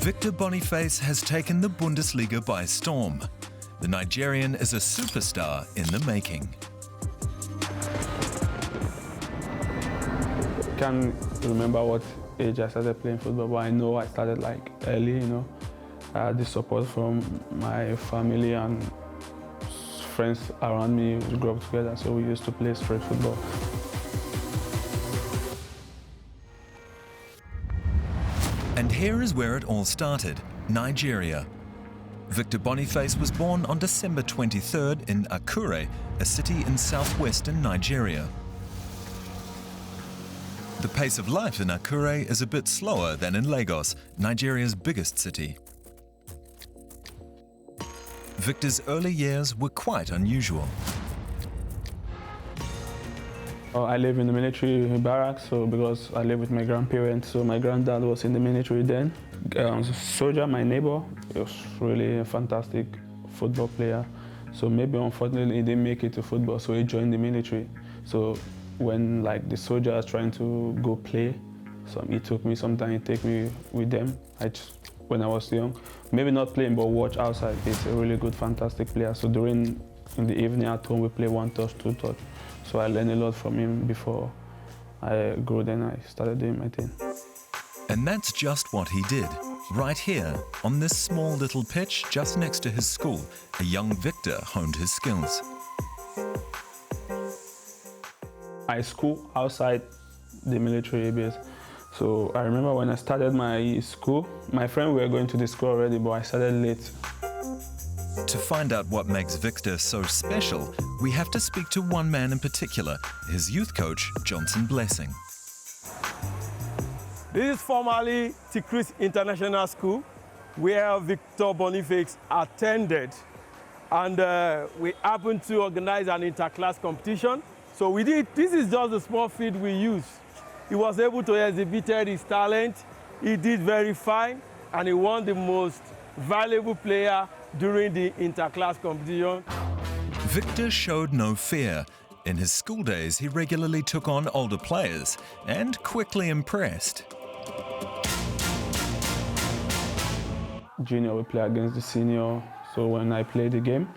Victor Boniface has taken the Bundesliga by storm. The Nigerian is a superstar in the making. I can't remember what age I started playing football, but I know I started like early, I had the support from my family and friends around me. We grew up together, so we used to play street football. And here is where it all started, Nigeria. Victor Boniface was born on December 23rd in Akure, a city in southwestern Nigeria. The pace of life in Akure is a bit slower than in Lagos, Nigeria's biggest city. Victor's early years were quite unusual. I live in the military barracks, so because I live with my grandparents, so my granddad was in the military then. Soldier, my neighbor, was really a fantastic football player. So maybe unfortunately he didn't make it to football, so he joined the military. So when the soldier was trying to go play, he took me, sometimes he take me with them. When I was young, maybe not playing, but watch outside. He's a really good, fantastic player. So in the evening at home, we play one touch, two touch. So I learned a lot from him before I grew, then I started doing my thing. And that's just what he did. Right here, on this small little pitch just next to his school, a young Victor honed his skills. I school outside the military base. So I remember when I started my school, my friends were going to the school already, but I started late. To find out what makes Victor so special, we have to speak to one man in particular, his youth coach, Johnson Blessing. This is formerly Tikrit International School, where Victor Boniface attended. And we happened to organize an inter-class competition. So this is just the small field we use. He was able to exhibit his talent. He did very fine, and he won the most valuable player during the inter-class competition. Victor showed no fear. In his school days, he regularly took on older players and quickly impressed. Junior, we play against the senior. So when I played the game,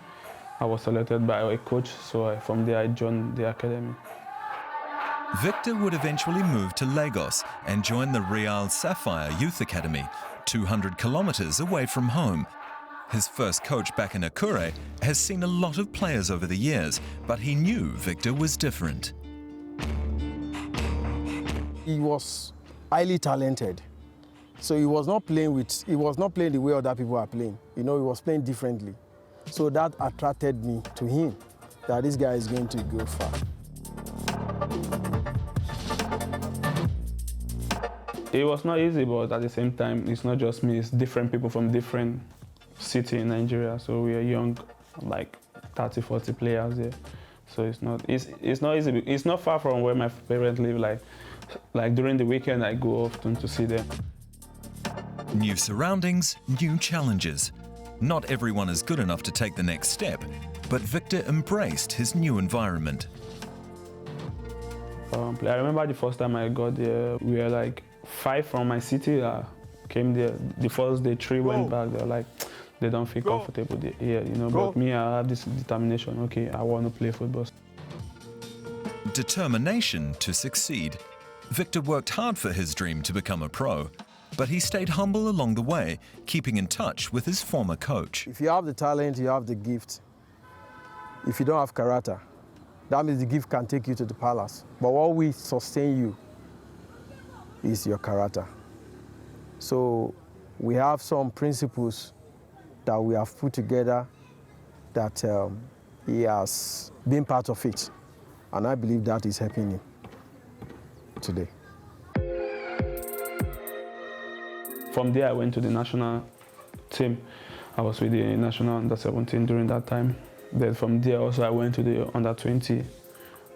I was selected by a coach. So from there, I joined the academy. Victor would eventually move to Lagos and join the Real Sapphire Youth Academy, 200 kilometers away from home. His first coach back in Akure has seen a lot of players over the years, but he knew Victor was different. He was highly talented, so he was not playing the way other people are playing. He was playing differently. So that attracted me to him, that this guy is going to go far. It was not easy, but at the same time, it's not just me, it's different people from different cities in Nigeria. So we are young, like 30, 40 players there. So it's not easy. It's not far from where my parents live. Like during the weekend, I go often to see them. New surroundings, new challenges. Not everyone is good enough to take the next step, but Victor embraced his new environment. I remember the first time I got there, we were like 5 from my city came there. The first day, 3 went back. They were like, they don't feel comfortable here, But me, I have this determination. Okay, I want to play football. Determination to succeed. Victor worked hard for his dream to become a pro, but he stayed humble along the way, keeping in touch with his former coach. If you have the talent, you have the gift. If you don't have character, that means the gift can take you to the palace. But what will sustain you is your character. So we have some principles that we have put together that he has been part of it. And I believe that is helping him today. From there, I went to the national team. I was with the national under-17 during that time. Then from there also, I went to the under-20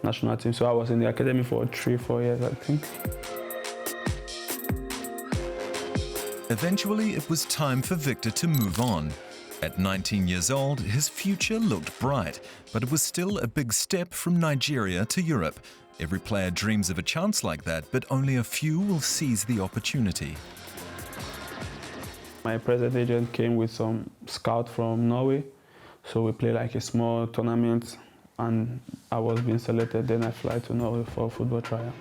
national team. So I was in the academy for 3-4 years, I think. Eventually, it was time for Victor to move on. At 19 years old, his future looked bright, but it was still a big step from Nigeria to Europe. Every player dreams of a chance like that, but only a few will seize the opportunity. My present agent came with some scout from Norway, so we played like a small tournament, and I was being selected. Then I fly to Norway for a football trial.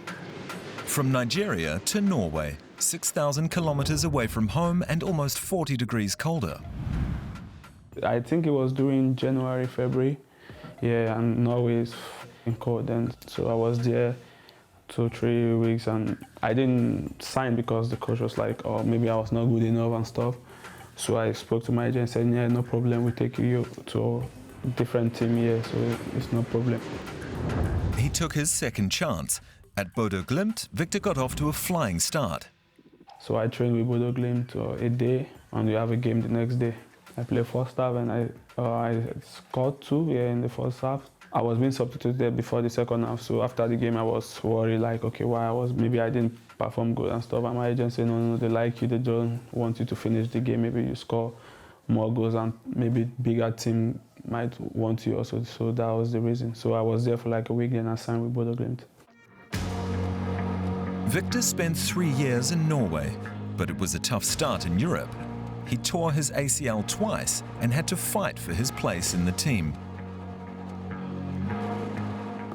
From Nigeria to Norway, 6,000 kilometers away from home and almost 40 degrees colder. I think it was during January, February. Yeah, and Norway is cold then. So I was there 2-3 weeks, and I didn't sign because the coach was like, oh, maybe I was not good enough and stuff. So I spoke to my agent and said, yeah, no problem, we take you to a different team here, so it's no problem. He took his second chance. At Bodo Glimt, Victor got off to a flying start. So I trained with Bodo Glimt a day, and we have a game the next day. I played first half, and I scored 2 in the first half. I was being substituted before the second half, so after the game I was worried, like, okay, maybe I didn't perform good and stuff. And my agent said, no, they like you, they don't want you to finish the game. Maybe you score more goals, and maybe bigger team might want you also. So that was the reason. So I was there for like a week, and I signed with Bodo Glimt. Victor spent 3 years in Norway, but it was a tough start in Europe. He tore his ACL twice and had to fight for his place in the team.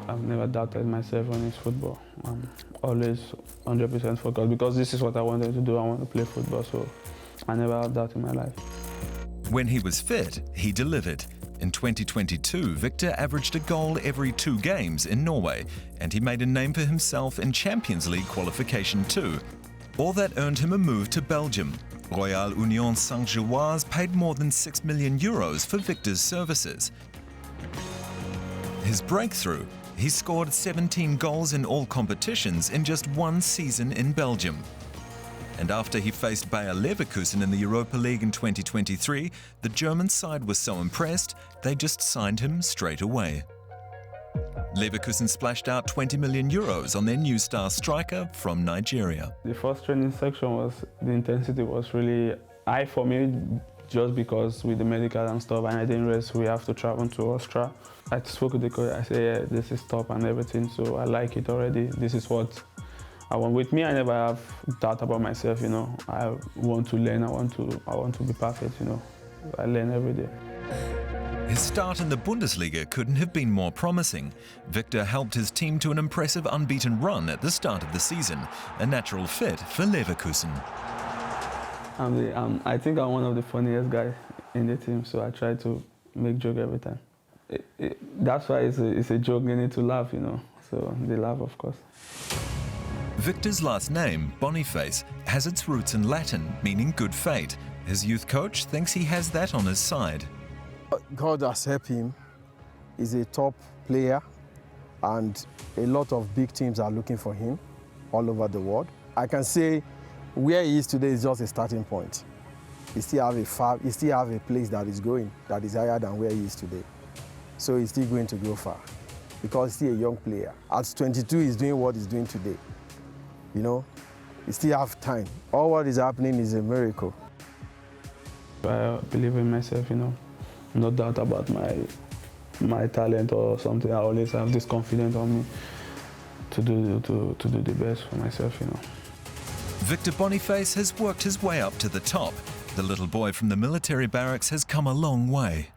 I've never doubted myself on his football. I'm always 100% focused because this is what I wanted to do. I want to play football, so I never had doubt in my life. When he was fit, he delivered. In 2022, Victor averaged a goal every 2 games in Norway, and he made a name for himself in Champions League qualification too. All that earned him a move to Belgium. Royal Union Saint-Gilloise paid more than €6 million for Victor's services. His breakthrough: he scored 17 goals in all competitions in just 1 season in Belgium. And after he faced Bayer Leverkusen in the Europa League in 2023, the German side was so impressed, they just signed him straight away. Leverkusen splashed out €20 million on their new star striker from Nigeria. The first training section the intensity was really high for me, just because with the medical and stuff, and I didn't rest, we have to travel to Austria. I spoke with the coach, I said, yeah, this is top and everything, so I like it already. This is what I want. With me, I never have doubt about myself, you know. I want to learn, I want to be perfect, you know. I learn every day. His start in the Bundesliga couldn't have been more promising. Victor helped his team to an impressive unbeaten run at the start of the season, a natural fit for Leverkusen. I think I'm one of the funniest guys in the team, so I try to make joke every time. That's why it's a joke, they need to laugh, you know, so they laugh, of course. Victor's last name, Boniface, has its roots in Latin, meaning good fate. His youth coach thinks he has that on his side. God has helped him. He's a top player, and a lot of big teams are looking for him all over the world. I can say where he is today is just a starting point. He still have a place that is going, that is higher than where he is today. So he's still going to go far, because he's still a young player. At 22, he's doing what he's doing today. You know, he still have time. All what is happening is a miracle. I believe in myself, you know. No doubt about my talent or something. I always have this confidence on me to do the best for myself, you know. Victor Boniface has worked his way up to the top. The little boy from the military barracks has come a long way.